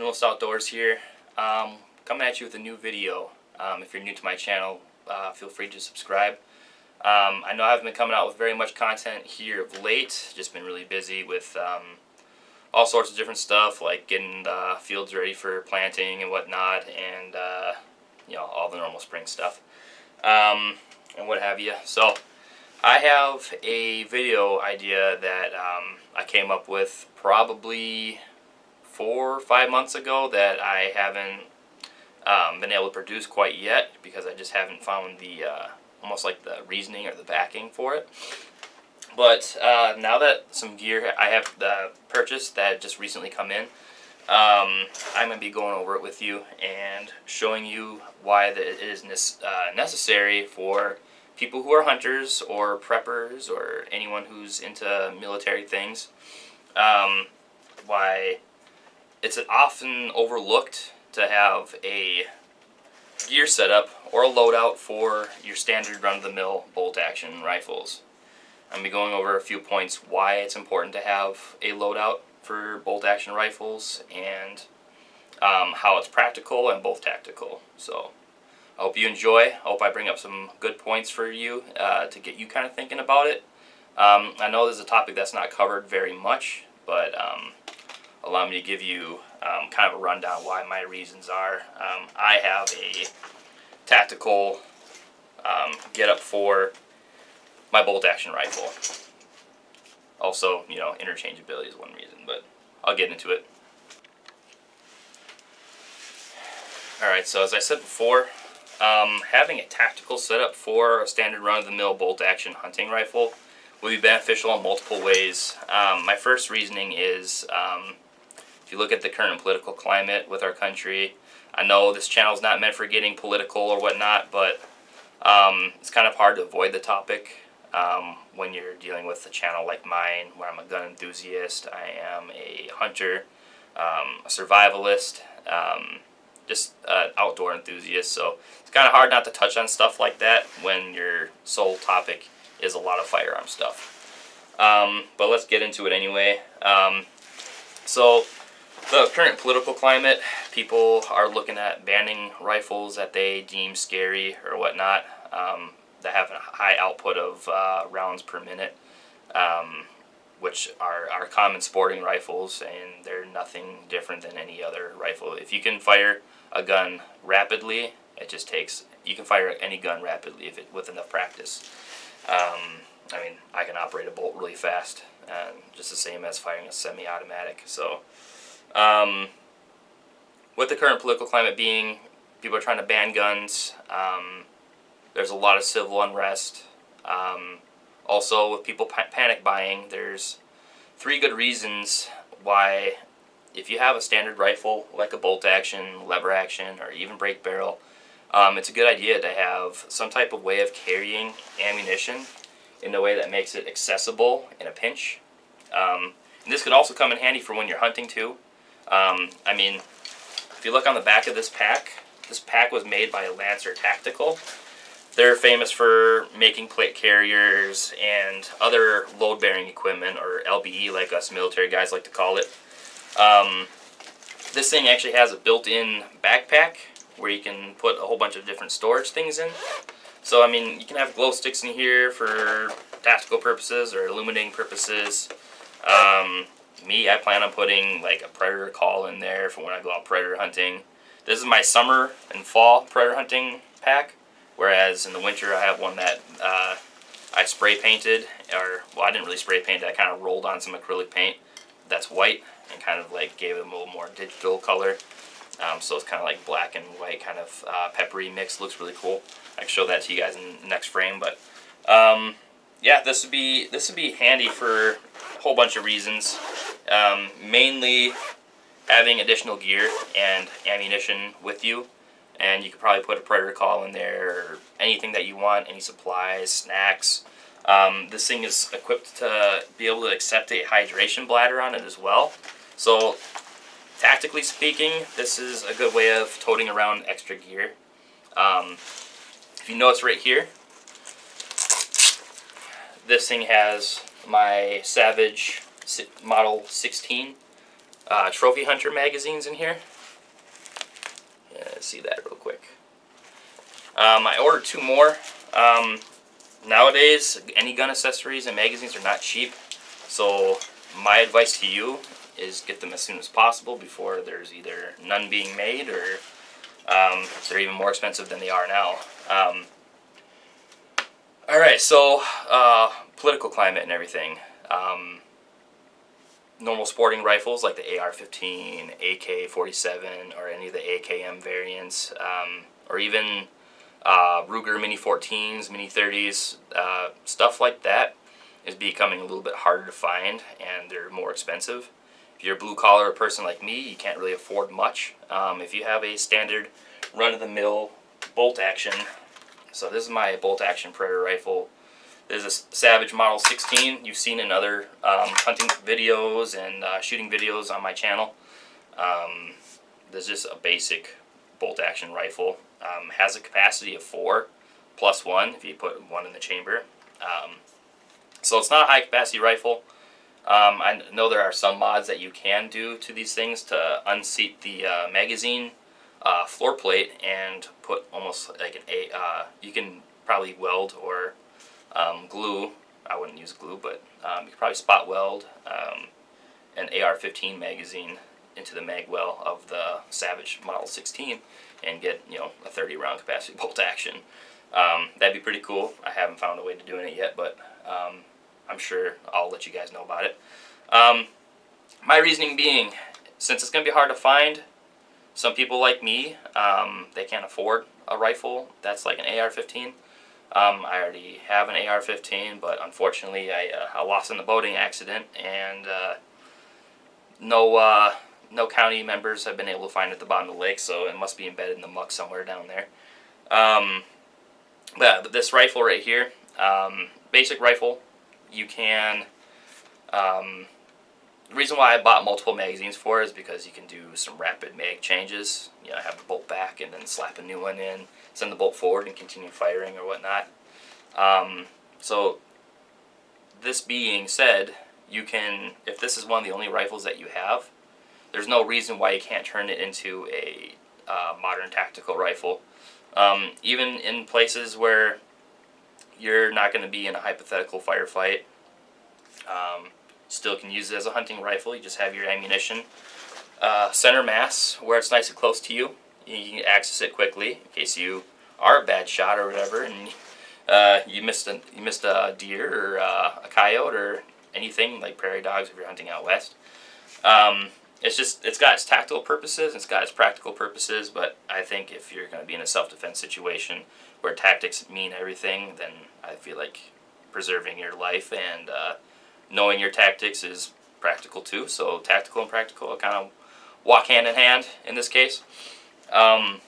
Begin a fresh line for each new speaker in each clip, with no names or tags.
Minimalist Outdoors here, coming at you with a new video. If you're new to my channel, feel free to subscribe. I know I haven't been coming out with very much content here of late, just been really busy with all sorts of different stuff, like getting the fields ready for planting and whatnot, and all the normal spring stuff, and what have you. So I have a video idea that I came up with probably 4 or 5 months ago that I haven't been able to produce quite yet because I just haven't found the almost like the reasoning or the backing for it. But now that some gear I have purchased that just recently come in, I'm going to be going over it with you and showing you why it is necessary for people who are hunters or preppers or anyone who's into military things, why it's often overlooked to have a gear setup or a loadout for your standard run-of-the-mill bolt-action rifles. I'm going to be going over a few points why it's important to have a loadout for bolt-action rifles and how it's practical and both tactical. So I hope you enjoy. I hope I bring up some good points for you to get you kind of thinking about it. I know this is a topic that's not covered very much, but allow me to give you kind of a rundown why my reasons are. I have a tactical get-up for my bolt-action rifle. Also, interchangeability is one reason, but I'll get into it. Alright, so as I said before, having a tactical setup for a standard run-of-the-mill bolt-action hunting rifle will be beneficial in multiple ways. My first reasoning is, if you look at the current political climate with our country, I know this channel is not meant for getting political or whatnot, but it's kind of hard to avoid the topic when you're dealing with a channel like mine, where I'm a gun enthusiast, I am a hunter, a survivalist, just an outdoor enthusiast. So it's kind of hard not to touch on stuff like that when your sole topic is a lot of firearm stuff. But let's get into it anyway. So the current political climate, people are looking at banning rifles that they deem scary or whatnot, that have a high output of rounds per minute, which are common sporting rifles, and they're nothing different than any other rifle. If you can fire a gun rapidly, you can fire any gun rapidly with enough practice. I mean, I can operate a bolt really fast, just the same as firing a semi-automatic. So with the current political climate being, people are trying to ban guns, there's a lot of civil unrest. Also, with people panic buying, there's 3 good reasons why, if you have a standard rifle like a bolt action, lever action, or even break barrel, it's a good idea to have some type of way of carrying ammunition in a way that makes it accessible in a pinch. And this could also come in handy for when you're hunting too. I mean, if you look on the back of this pack was made by Lancer Tactical. They're famous for making plate carriers and other load-bearing equipment, or LBE like us military guys like to call it. This thing actually has a built-in backpack where you can put a whole bunch of different storage things in. So, I mean, you can have glow sticks in here for tactical purposes or illuminating purposes. I plan on putting like a predator call in there for when I go out predator hunting. This is my summer and fall predator hunting pack. Whereas in the winter I have one that I spray painted, well, I didn't really spray paint it, I kind of rolled on some acrylic paint that's white and kind of like gave it a little more digital color. So it's kind of like black and white, kind of peppery mix. Looks really cool. I can show that to you guys in the next frame. But yeah, this would be handy for a whole bunch of reasons. Mainly having additional gear and ammunition with you. And you could probably put a predator call in there, or anything that you want, any supplies, snacks. This thing is equipped to be able to accept a hydration bladder on it as well. So, tactically speaking, this is a good way of toting around extra gear. If you notice right here, this thing has my Savage Model 16 Trophy Hunter magazines in here. guys see that real quick. I ordered 2 more. Nowadays, any gun accessories and magazines are not cheap, so my advice to you is get them as soon as possible before there's either none being made or they're even more expensive than they are now. Alright, so political climate and everything. Normal sporting rifles like the AR-15, AK-47, or any of the AKM variants, or even Ruger Mini 14s, Mini 30s, stuff like that is becoming a little bit harder to find, and they're more expensive. If you're a blue-collar person like me, you can't really afford much. If you have a standard run-of-the-mill bolt-action, so this is my bolt-action Predator rifle. This is a Savage Model 16. You've seen in other hunting videos and shooting videos on my channel. This is just a basic bolt-action rifle. Has a capacity of 4 plus 1 if you put 1 in the chamber. So it's not a high-capacity rifle. I know there are some mods that you can do to these things to unseat the magazine floor plate and put almost like you can probably weld or glue. I wouldn't use glue, but you could probably spot weld an AR-15 magazine into the mag well of the Savage Model 16 and get, you know, a 30-round capacity bolt action. That'd be pretty cool. I haven't found a way to doing it yet, but I'm sure I'll let you guys know about it. My reasoning being, since it's going to be hard to find, some people like me, they can't afford a rifle that's like an AR-15. I already have an AR-15, but unfortunately I lost in the boating accident, and no county members have been able to find it at the bottom of the lake, so it must be embedded in the muck somewhere down there. But this rifle right here, basic rifle, you can, the reason why I bought multiple magazines for is because you can do some rapid mag changes. You know, have the bolt back and then slap a new one in, send the bolt forward and continue firing or whatnot. So this being said, you can, if this is one of the only rifles that you have, there's no reason why you can't turn it into a modern tactical rifle. Even in places where you're not going to be in a hypothetical firefight, still can use it as a hunting rifle. You just have your ammunition center mass where it's nice and close to you. You can access it quickly in case you are a bad shot or whatever, and you missed a deer or a coyote or anything like prairie dogs if you're hunting out west. It's got its tactical purposes, it's got its practical purposes, but I think if you're going to be in a self-defense situation where tactics mean everything, then I feel like preserving your life and knowing your tactics is practical too. So tactical and practical kind of walk hand in hand in this case. About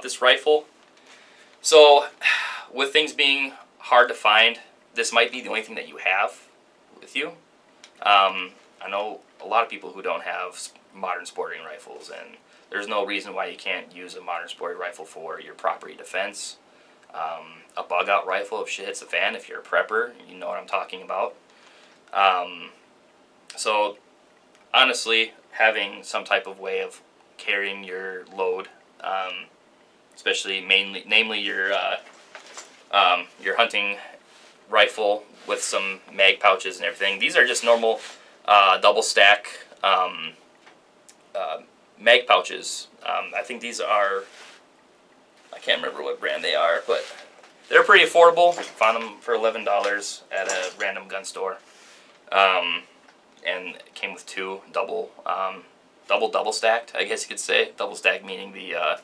this rifle, so with things being hard to find, this might be the only thing that you have with you. I know a lot of people who don't have modern sporting rifles, and there's no reason why you can't use a modern sporting rifle for your property defense. A bug out rifle if shit hits the fan, if you're a prepper, you know what I'm talking about. So honestly, having some type of way of carrying your load, especially namely your hunting rifle with some mag pouches and everything. These are just normal double stack mag pouches. I think these are, I can't remember what brand they are, but they're pretty affordable. Found them for $11 at a random gun store, and it came with 2 double stacked, I guess you could say. Double stacked meaning the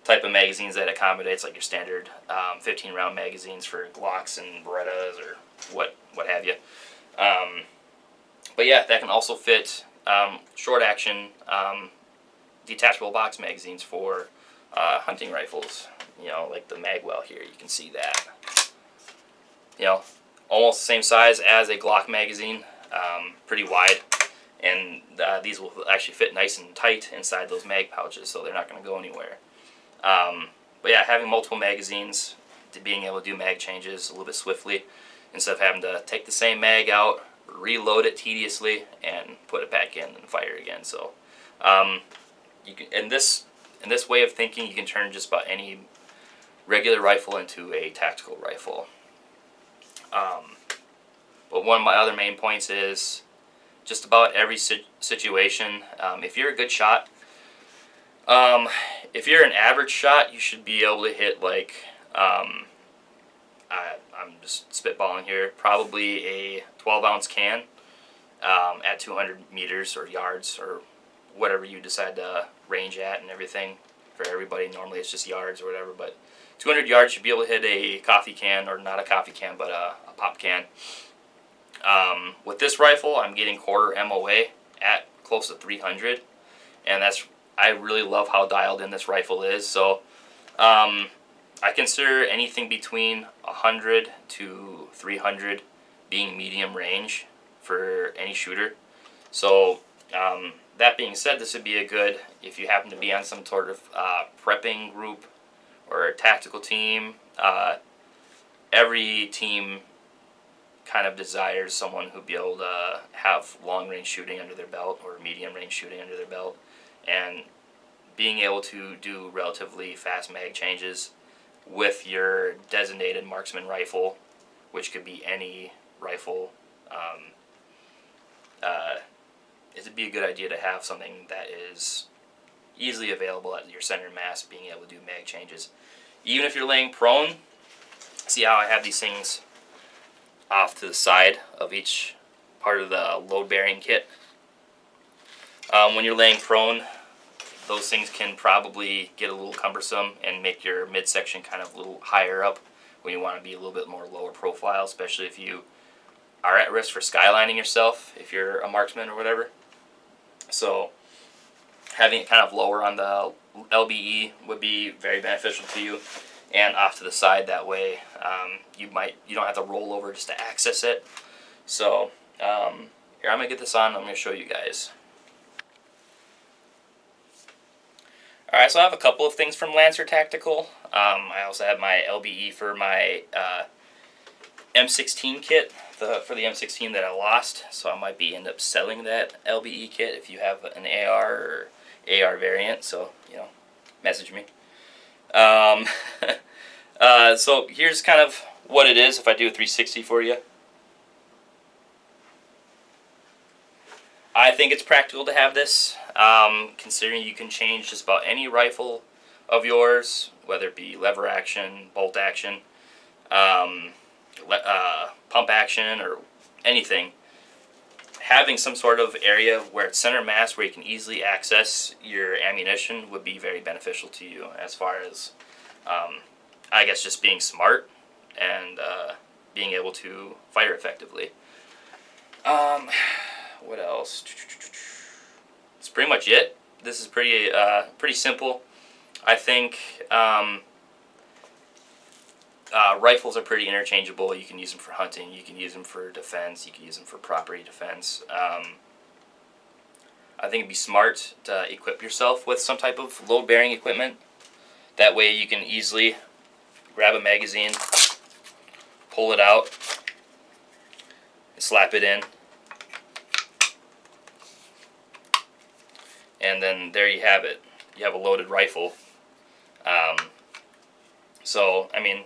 type of magazines that accommodates like your standard 15-round magazines for Glocks and Berettas or what have you. But yeah, that can also fit short action detachable box magazines for hunting rifles. You know, like the magwell here, you can see that. You know, almost the same size as a Glock magazine, pretty wide, and these will actually fit nice and tight inside those mag pouches, so they're not going to go anywhere. But yeah, having multiple magazines, to being able to do mag changes a little bit swiftly, instead of having to take the same mag out, reload it tediously, and put it back in and fire again. So you can, and this in this way of thinking, you can turn just about any regular rifle into a tactical rifle. But one of my other main points is just about every situation. If you're a good shot, if you're an average shot, you should be able to hit like, I'm just spitballing here, probably a 12-ounce can at 200 meters or yards or whatever you decide to range at and everything. For everybody, normally it's just yards or whatever, but 200 yards, you'd be able to hit a coffee can, or not a coffee can, but a pop can. With this rifle, I'm getting quarter MOA at close to 300, and I really love how dialed in this rifle is. So I consider anything between 100 to 300 being medium range for any shooter. So that being said, this would be a good, if you happen to be on some sort of prepping group or a tactical team. Every team kind of desires someone who'd be able to have long-range shooting under their belt or medium-range shooting under their belt, and being able to do relatively fast mag changes with your designated marksman rifle, which could be any rifle. It'd be a good idea to have something that is easily available at your center mass, being able to do mag changes. Even if you're laying prone, see how I have these things off to the side of each part of the load-bearing kit. When you're laying prone, those things can probably get a little cumbersome and make your midsection kind of a little higher up when you want to be a little bit more lower profile, especially if you are at risk for skylining yourself, if you're a marksman or whatever. So having it kind of lower on the LBE would be very beneficial to you, and off to the side. That way you don't have to roll over just to access it. So here, I'm gonna get this on. I'm gonna show you guys. Alright, so I have a couple of things from Lancer Tactical. I also have my LBE for my M16 kit, for the M16 that I lost, so I might end up selling that LBE kit if you have an AR or AR variant, so, message me. So here's kind of what it is if I do a 360 for you. I think it's practical to have this, considering you can change just about any rifle of yours, whether it be lever action, bolt action, pump action, or anything. Having some sort of area where it's center mass, where you can easily access your ammunition, would be very beneficial to you, as far as, I guess, just being smart and being able to fire effectively. What else? That's pretty much it. This is pretty simple. I think rifles are pretty interchangeable. You can use them for hunting, you can use them for defense, you can use them for property defense. I think it'd be smart to equip yourself with some type of load-bearing equipment. That way you can easily grab a magazine, pull it out, and slap it in. And then there you have it. You have a loaded rifle. So, I mean,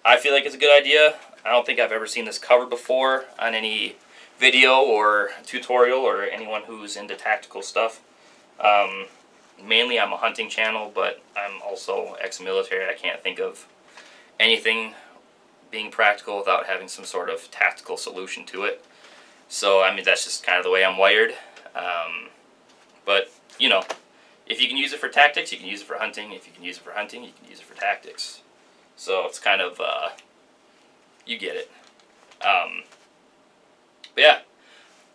I feel like it's a good idea. I don't think I've ever seen this covered before on any video or tutorial or anyone who's into tactical stuff. Mainly I'm a hunting channel, but I'm also ex-military. I can't think of anything being practical without having some sort of tactical solution to it. So, I mean, that's just kind of the way I'm wired. But, if you can use it for tactics, you can use it for hunting. If you can use it for hunting, you can use it for tactics. So it's kind of, you get it. But yeah,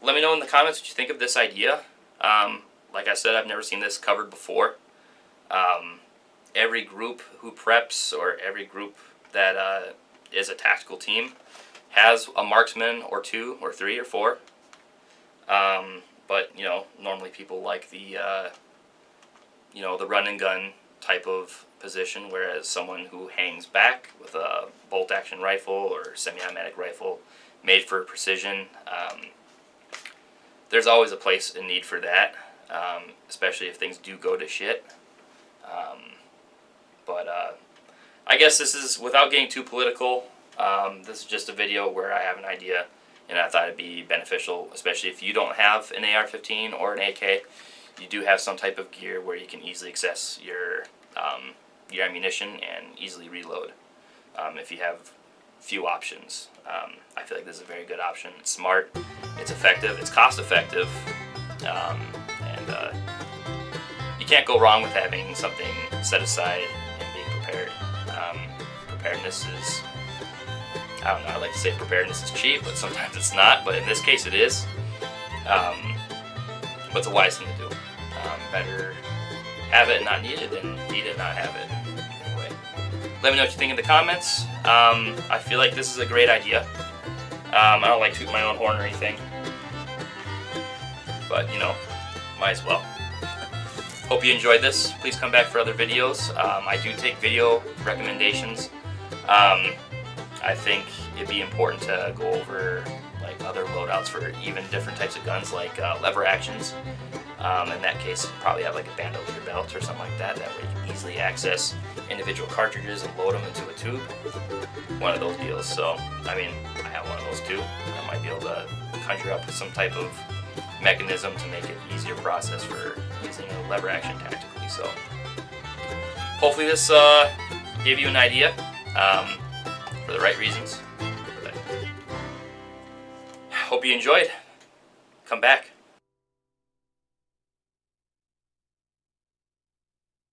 let me know in the comments what you think of this idea. Like I said, I've never seen this covered before. Every group who preps, or every group that is a tactical team, has a marksman or two or three or four. But, normally people like the, the run and gun type of position, whereas someone who hangs back with a bolt action rifle or semi-automatic rifle made for precision, there's always a place in need for that, especially if things do go to shit. But I guess this is, without getting too political, this is just a video where I have an idea, and I thought it'd be beneficial, especially if you don't have an AR-15 or an AK. You do have some type of gear where you can easily access your ammunition and easily reload if you have few options. I feel like this is a very good option. It's smart, it's effective, it's cost effective, and you can't go wrong with having something set aside and being prepared. Preparedness is, I don't know, I like to say preparedness is cheap, but sometimes it's not, but in this case it is. But it's a wise thing to do. Better have it and not need it than need it and not have it. Anyway, let me know what you think in the comments. I feel like this is a great idea. I don't like tooting my own horn or anything, but you know, might as well. Hope you enjoyed this. Please come back for other videos. I do take video recommendations. I think it'd be important to go over like other loadouts for even different types of guns, like lever actions. In that case, probably have like a bandolier belt or something like that. That way you can easily access individual cartridges and load them into a tube. One of those deals. So, I mean, I have one of those too. I might be able to conjure up some type of mechanism to make it easier process for using a lever action tactically. So, hopefully this gave you an idea for the right reasons. But I hope you enjoyed. Come back.